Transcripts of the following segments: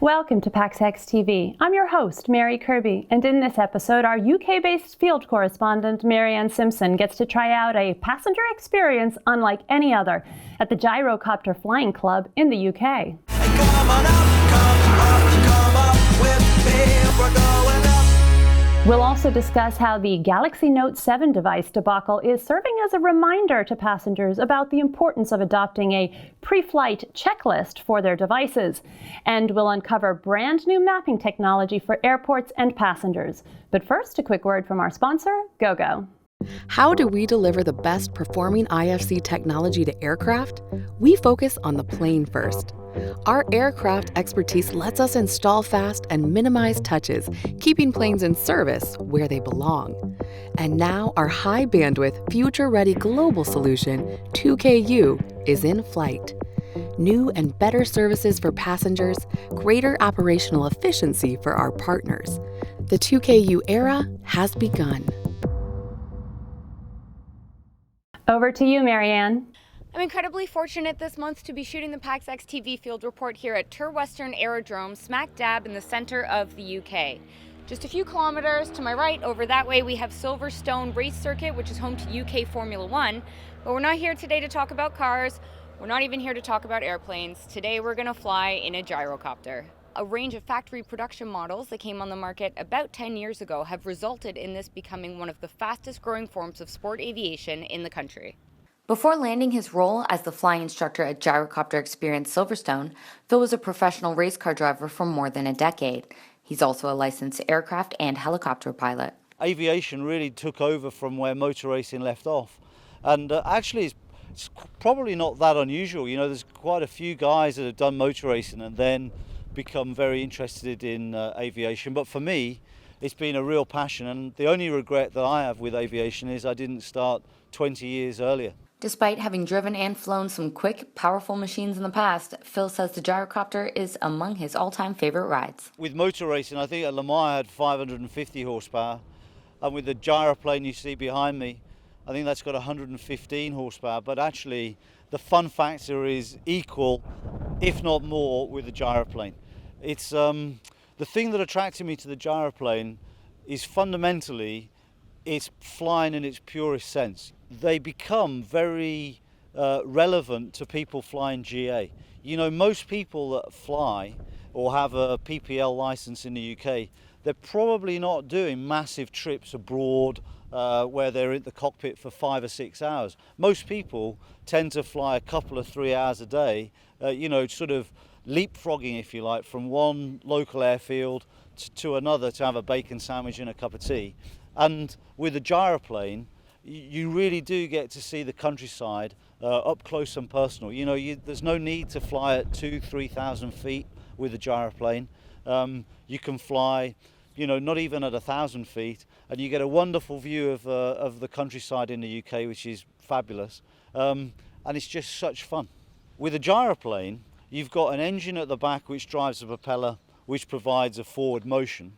Welcome to PaxX TV. I'm your host, Mary Kirby, and in this episode, our UK-based field correspondent, Maryann Simson, gets to try out a passenger experience unlike any other at the Gyrocopter Flying Club in the UK. We'll also discuss how the Galaxy Note 7 device debacle is serving as a reminder to passengers about the importance of adopting a pre-flight checklist for their devices. And we'll uncover brand new mapping technology for airports and passengers. But first, a quick word from our sponsor, GoGo. How do we deliver the best performing IFC technology to aircraft? We focus on the plane first. Our aircraft expertise lets us install fast and minimize touches, keeping planes in service where they belong. And now our high bandwidth, future-ready global solution, 2KU, is in flight. New and better services for passengers, greater operational efficiency for our partners. The 2KU era has begun. Over to you, Maryann. I'm incredibly fortunate this month to be shooting the PaxX TV field report here at Tur Western Aerodrome, smack dab in the center of the UK. Just a few kilometers to my right, over that way, we have Silverstone Race Circuit, which is home to UK Formula One. But we're not here today to talk about cars. We're not even here to talk about airplanes. Today, we're gonna fly in a gyrocopter. A range of factory production models that came on the market about 10 years ago have resulted in this becoming one of the fastest growing forms of sport aviation in the country. Before landing his role as the flying instructor at Gyrocopter Experience Silverstone, Phil was a professional race car driver for more than a decade. He's also a licensed aircraft and helicopter pilot. Aviation really took over from where motor racing left off. And actually, it's probably not that unusual. You know, there's quite a few guys that have done motor racing and then become very interested in aviation. But for me, it's been a real passion. And the only regret that I have with aviation is I didn't start 20 years earlier. Despite having driven and flown some quick, powerful machines in the past, Phil says the gyrocopter is among his all-time favorite rides. With motor racing, I think at Le Mans I had 550 horsepower, and with the gyroplane you see behind me, I think that's got 115 horsepower, but actually the fun factor is equal, if not more, with the gyroplane. It's the thing that attracted me to the gyroplane is fundamentally it's flying in its purest sense. They become very relevant to people flying GA. You know, most people that fly or have a PPL license in the UK, they're probably not doing massive trips abroad where they're in the cockpit for 5 or 6 hours. Most people tend to fly a couple of 3 hours a day, you know, sort of leapfrogging, if you like, from one local airfield to another to have a bacon sandwich and a cup of tea. And with the gyroplane, you really do get to see the countryside up close and personal. You know, there's no need to fly at 2,000-3,000 feet with a gyroplane. You can fly, you know, not even at 1,000 feet, and you get a wonderful view of the countryside in the UK, which is fabulous. And it's just such fun. With a gyroplane, you've got an engine at the back which drives the propeller, which provides a forward motion,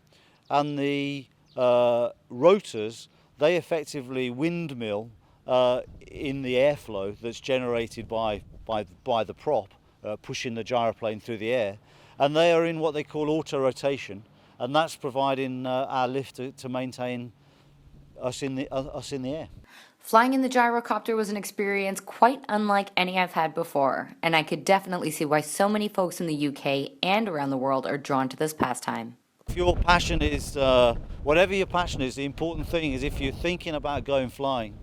and the rotors, they effectively windmill in the airflow that's generated by the prop pushing the gyroplane through the air, and they are in what they call auto rotation, and that's providing our lift to maintain us in the air. Flying in the gyrocopter was an experience quite unlike any I've had before, and I could definitely see why so many folks in the UK and around the world are drawn to this pastime. If your passion is, whatever your passion is, the important thing is if you're thinking about going flying,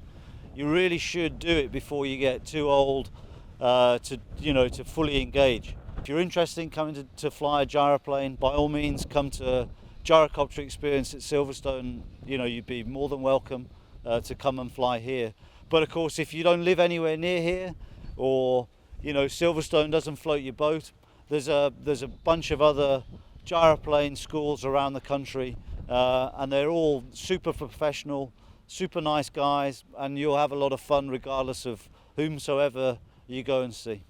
you really should do it before you get too old to fully engage. If you're interested in coming to fly a gyroplane, by all means come to Gyrocopter Experience at Silverstone. You know, you'd be more than welcome to come and fly here. But of course, if you don't live anywhere near here, or you know Silverstone doesn't float your boat, there's a bunch of other gyroplane schools around the country, and they're all super professional, super nice guys, and you'll have a lot of fun regardless of whomsoever you go and see.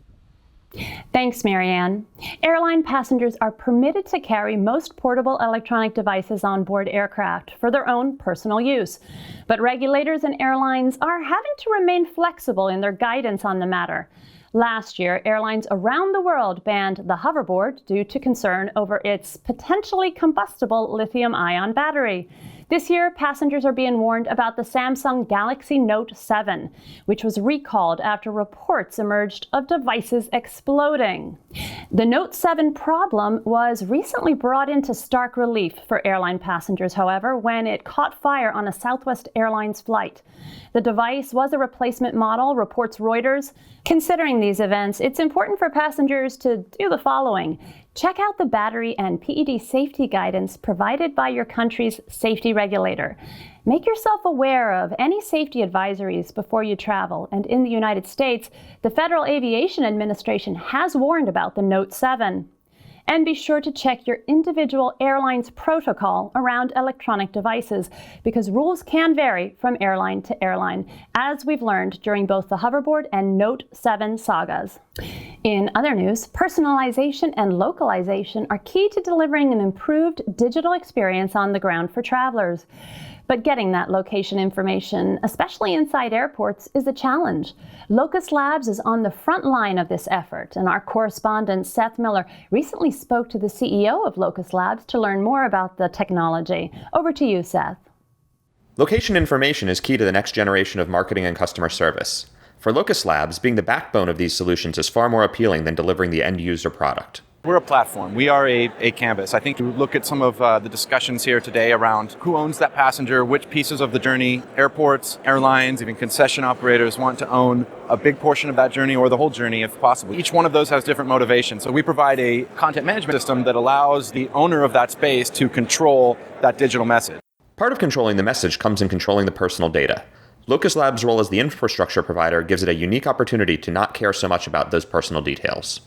Thanks, Maryann. Airline passengers are permitted to carry most portable electronic devices on board aircraft for their own personal use. But regulators and airlines are having to remain flexible in their guidance on the matter. Last year, airlines around the world banned the Hoverboard due to concern over its potentially combustible lithium-ion battery. This year, passengers are being warned about the Samsung Galaxy Note 7, which was recalled after reports emerged of devices exploding. The Note 7 problem was recently brought into stark relief for airline passengers, however, when it caught fire on a Southwest Airlines flight. The device was a replacement model, reports Reuters. Considering these events, it's important for passengers to do the following. Check out the battery and PED safety guidance provided by your country's safety regulator. Make yourself aware of any safety advisories before you travel. And in the United States, the Federal Aviation Administration has warned about the Note 7. And be sure to check your individual airline's protocol around electronic devices, because rules can vary from airline to airline, as we've learned during both the Hoverboard and Note 7 sagas. In other news, personalization and localization are key to delivering an improved digital experience on the ground for travelers. But getting that location information, especially inside airports, is a challenge. Locus Labs is on the front line of this effort, and our correspondent Seth Miller recently spoke to the CEO of Locus Labs to learn more about the technology. Over to you, Seth. Location information is key to the next generation of marketing and customer service. For Locus Labs, being the backbone of these solutions is far more appealing than delivering the end-user product. We're a platform. We are a canvas. I think you look at some of the discussions here today around who owns that passenger, which pieces of the journey. Airports, airlines, even concession operators want to own a big portion of that journey or the whole journey if possible. Each one of those has different motivations. So we provide a content management system that allows the owner of that space to control that digital message. Part of controlling the message comes in controlling the personal data. Locus Labs' role as the infrastructure provider gives it a unique opportunity to not care so much about those personal details.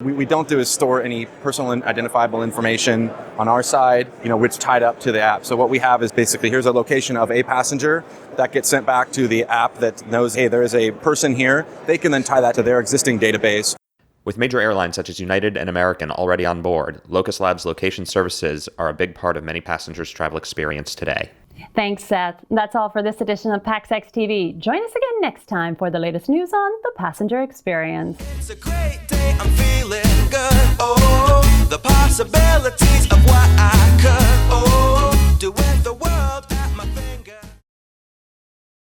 We don't do is store any personal and identifiable information on our side, which is tied up to the app. So what we have is basically, here's a location of a passenger that gets sent back to the app that knows, hey, there is a person here. They can then tie that to their existing database. With major airlines such as United and American already on board, Locus Labs location services are a big part of many passengers' travel experience today. Thanks, Seth. That's all for this edition of PAXX TV. Join us again next time for the latest news on the passenger experience. It's a great day. I'm